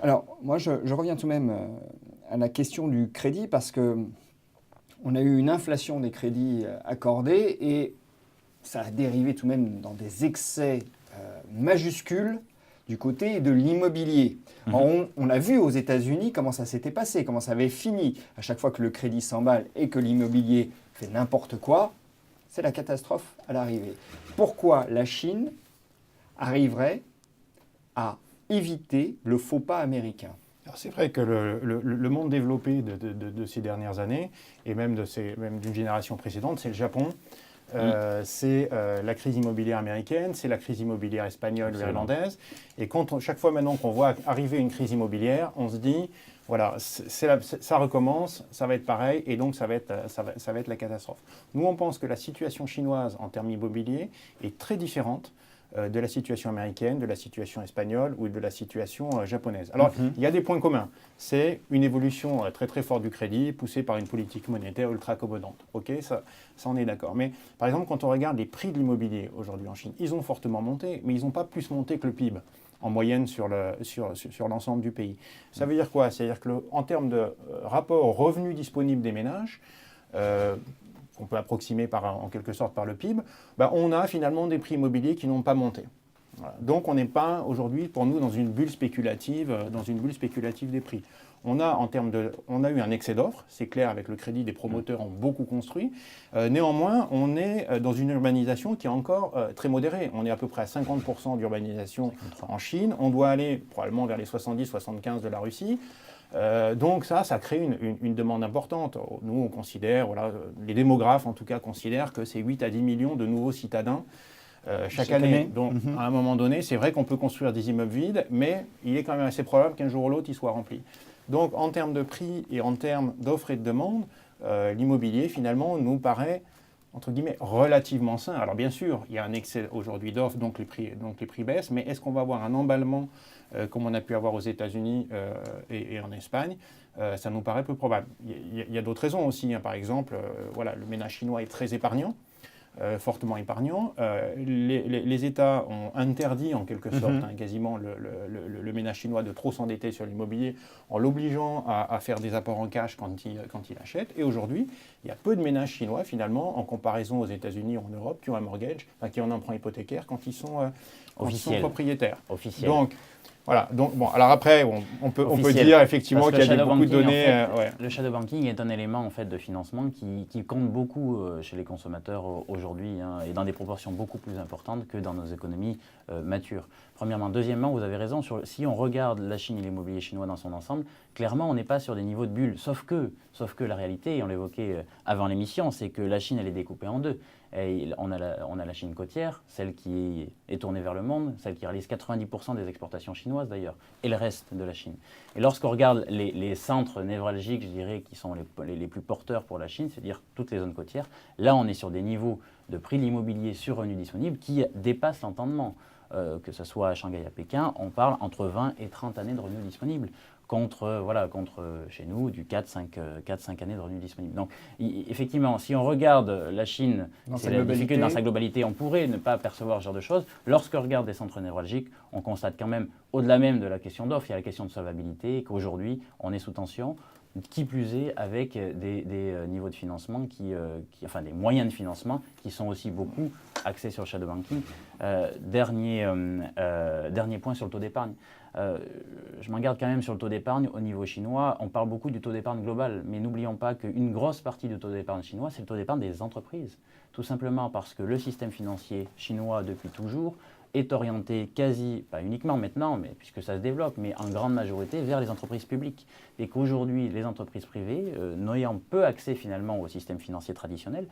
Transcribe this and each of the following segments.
Alors, moi, je reviens tout de même à la question du crédit parce que on a eu une inflation des crédits accordés et ça a dérivé tout de même dans des excès majuscules du côté de l'immobilier. On a vu aux États-Unis comment ça s'était passé, comment ça avait fini. À chaque fois que le crédit s'emballe et que l'immobilier fait n'importe quoi, c'est la catastrophe à l'arrivée. Pourquoi la Chine arriverait à éviter le faux pas américain? Alors, c'est vrai que le monde développé de ces dernières années, et même d'une génération précédente, c'est le Japon. C'est la crise immobilière américaine, c'est la crise immobilière espagnole ou irlandaise. Et chaque fois maintenant qu'on voit arriver une crise immobilière, on se dit, voilà, ça recommence, ça va être pareil, et donc ça va être la catastrophe. Nous, on pense que la situation chinoise en termes immobiliers est très différente de la situation américaine, de la situation espagnole ou de la situation japonaise. Alors, il y a des points communs. C'est une évolution très très forte du crédit poussée par une politique monétaire ultra accommodante. Ok, ça on est d'accord. Mais par exemple, quand on regarde les prix de l'immobilier aujourd'hui en Chine, ils ont fortement monté, mais ils n'ont pas plus monté que le PIB en moyenne sur l'ensemble du pays. Ça veut dire quoi? C'est-à-dire qu'en termes de rapport aux revenus disponibles des ménages, qu'on peut approximer en quelque sorte par le PIB, on a finalement des prix immobiliers qui n'ont pas monté. Voilà. Donc on n'est pas aujourd'hui pour nous dans une bulle spéculative des prix. On a eu un excès d'offres, c'est clair, avec le crédit, des promoteurs ont beaucoup construit. Néanmoins, on est dans une urbanisation qui est encore très modérée. On est à peu près à 50% d'urbanisation en Chine. On doit aller probablement vers les 70-75 de la Russie. Donc ça crée une demande importante. Nous, on considère, voilà, les démographes en tout cas considèrent que c'est 8 à 10 millions de nouveaux citadins chaque année. Donc à un moment donné, c'est vrai qu'on peut construire des immeubles vides, mais il est quand même assez probable qu'un jour ou l'autre, ils soient remplis. Donc en termes de prix et en termes d'offres et de demande, l'immobilier finalement nous paraît entre guillemets relativement sain. Alors bien sûr, il y a un excès aujourd'hui d'offres, donc les prix baissent, mais est-ce qu'on va avoir un emballement comme on a pu avoir aux États-Unis et en Espagne? Ça nous paraît peu probable. Il y a d'autres raisons aussi, hein. Par exemple, voilà, le ménage chinois est très épargnant. Fortement épargnant. Les États ont interdit en quelque sorte quasiment le ménage chinois de trop s'endetter sur l'immobilier en l'obligeant à faire des apports en cash quand il achète. Et aujourd'hui, il y a peu de ménages chinois finalement en comparaison aux États-Unis ou en Europe qui ont un mortgage, qui ont un emprunt hypothécaire quand ils sont propriétaires. Officiel. Donc, voilà, donc bon, alors après, on peut dire effectivement qu'il y a beaucoup de données. Le shadow banking est un élément en fait de financement qui compte beaucoup chez les consommateurs aujourd'hui, hein, et dans des proportions beaucoup plus importantes que dans nos économies matures. Premièrement. Deuxièmement, vous avez raison, si on regarde la Chine et l'immobilier chinois dans son ensemble, clairement on n'est pas sur des niveaux de bulle. Sauf que la réalité, et on l'évoquait avant l'émission, c'est que la Chine elle est découpée en deux. Et on a la Chine côtière, celle qui est tournée vers le monde, celle qui réalise 90% des exportations chinoises d'ailleurs, et le reste de la Chine. Et lorsqu'on regarde les centres névralgiques, je dirais, qui sont les plus porteurs pour la Chine, c'est-à-dire toutes les zones côtières, là on est sur des niveaux de prix de l'immobilier sur revenu disponible qui dépassent l'entendement. Que ce soit à Shanghai, à Pékin, on parle entre 20 et 30 années de revenus disponibles. Contre chez nous du 4-5 années de revenus disponibles. Donc effectivement, si on regarde la Chine, c'est la difficulté dans sa globalité, on pourrait ne pas percevoir ce genre de choses. Lorsqu'on regarde des centres névralgiques, on constate quand même, au-delà même de la question d'offre, il y a la question de solvabilité, et qu'aujourd'hui, on est sous tension. Qui plus est avec des niveaux de financement enfin des moyens de financement qui sont aussi beaucoup axés sur le shadow banking. Dernier point sur le taux d'épargne. Je m'en garde quand même sur le taux d'épargne au niveau chinois. On parle beaucoup du taux d'épargne global, mais n'oublions pas qu'une grosse partie du taux d'épargne chinois, c'est le taux d'épargne des entreprises. Tout simplement parce que le système financier chinois, depuis toujours, est orienté pas uniquement maintenant, mais puisque ça se développe, mais en grande majorité vers les entreprises publiques. Et qu'aujourd'hui, les entreprises privées, n'ayant peu accès finalement au système financier traditionnel,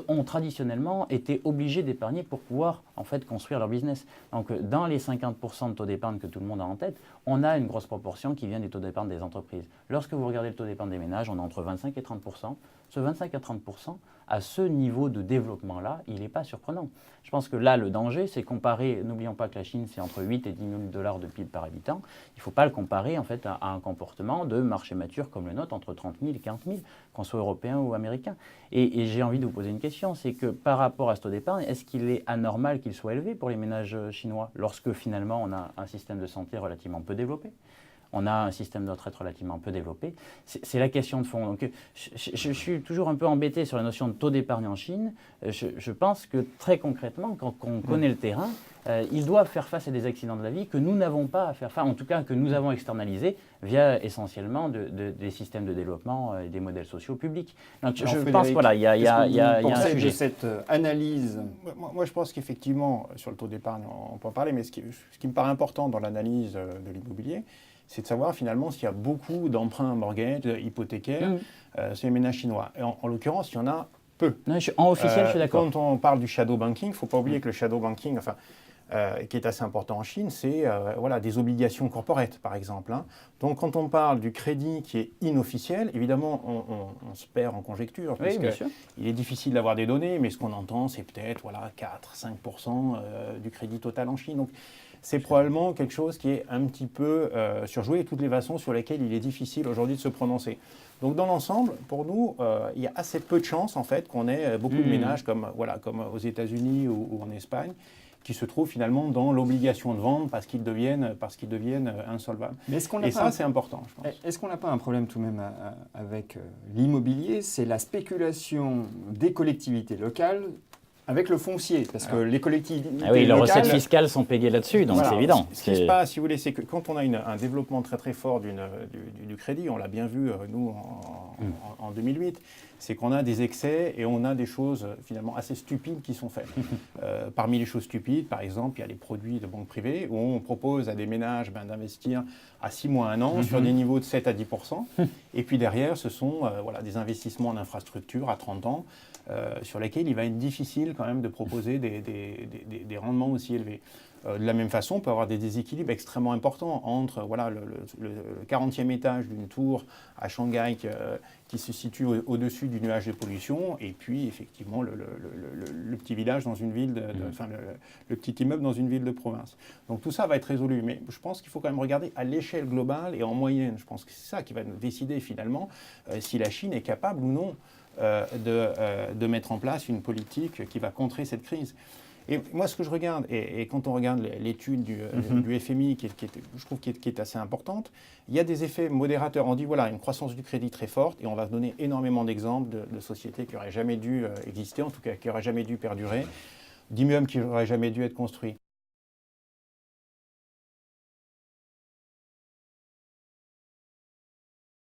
ont traditionnellement été obligées d'épargner pour pouvoir en fait construire leur business. Donc dans les 50% de taux d'épargne que tout le monde a en tête, on a une grosse proportion qui vient du taux d'épargne des entreprises. Lorsque vous regardez le taux d'épargne des ménages, on est entre 25 et 30%. Ce 25 à 30%, à ce niveau de développement-là, il n'est pas surprenant. Je pense que là, le danger, c'est comparer, n'oublions pas que la Chine, c'est entre 8 et 10 000 dollars de PIB par habitant. Il ne faut pas le comparer en fait, à un comportement de marché mature comme le nôtre, entre 30 000 et 40 000, qu'on soit européen ou américain. Et j'ai envie de vous poser une question, c'est que par rapport à ce taux d'épargne, est-ce qu'il est anormal qu'il soit élevé pour les ménages chinois, lorsque finalement on a un système de santé relativement peu développé? on a un système de retraite relativement peu développé. C'est la question de fond. Donc, je suis toujours un peu embêté sur la notion de taux d'épargne en Chine. Je pense que très concrètement, quand on connaît le terrain, ils doivent faire face à des accidents de la vie que nous n'avons pas à faire face, en tout cas que nous avons externalisés via essentiellement des systèmes de développement et des modèles sociaux publics. Donc je pense voilà, il y a un sujet. De cette analyse. Moi, je pense qu'effectivement, sur le taux d'épargne, on peut en parler, mais ce qui me paraît important dans l'analyse de l'immobilier, c'est de savoir finalement s'il y a beaucoup d'emprunts mortgage, hypothécaires sur les ménages chinois. Et en l'occurrence, il y en a peu. Non, en officiel, je suis d'accord. Quand on parle du shadow banking, il ne faut pas oublier que le shadow banking, qui est assez important en Chine, c'est des obligations corporate, par exemple. Donc, quand on parle du crédit qui est inofficiel, évidemment, on se perd en conjecture, oui, parce qu'il est difficile d'avoir des données, mais ce qu'on entend, c'est peut-être 4-5% du crédit total en Chine. Donc, c'est probablement quelque chose qui est un petit peu surjoué, et toutes les façons sur lesquelles il est difficile aujourd'hui de se prononcer. Donc, dans l'ensemble, pour nous, il y a assez peu de chances, en fait, qu'on ait beaucoup de ménages comme aux États-Unis ou en Espagne, qui se trouvent finalement dans l'obligation de vendre parce qu'ils deviennent insolvables. Mais c'est important, je pense. Est-ce qu'on n'a pas un problème tout de même avec l'immobilier? C'est la spéculation des collectivités locales avec le foncier, parce que les collectivités les locales... recettes fiscales sont payées là-dessus, donc c'est évident. Ce qui se passe, si vous voulez, c'est que quand on a un développement très très fort du crédit, on l'a bien vu, nous, en 2008, c'est qu'on a des excès et on a des choses finalement assez stupides qui sont faites. Parmi les choses stupides, par exemple, il y a les produits de banque privée où on propose à des ménages d'investir à 6 mois, 1 an sur des niveaux de 7 à 10%. Et puis derrière, ce sont des investissements en infrastructure à 30 ans sur lesquels il va être difficile quand même de proposer des rendements aussi élevés. De la même façon, on peut avoir des déséquilibres extrêmement importants entre le 40e étage d'une tour à Shanghai qui se situe au-dessus du nuage de pollution et puis effectivement le petit village dans une ville, le petit immeuble dans une ville de province. Donc tout ça va être résolu, mais je pense qu'il faut quand même regarder à l'échelle globale et en moyenne. Je pense que c'est ça qui va décider finalement si la Chine est capable ou non de mettre en place une politique qui va contrer cette crise. Et moi, ce que je regarde, et quand on regarde l'étude du FMI, je trouve qui est assez importante, il y a des effets modérateurs. On dit, une croissance du crédit très forte, et on va donner énormément d'exemples de sociétés qui n'auraient jamais dû exister, en tout cas qui n'auraient jamais dû perdurer, d'immeubles qui n'auraient jamais dû être construits.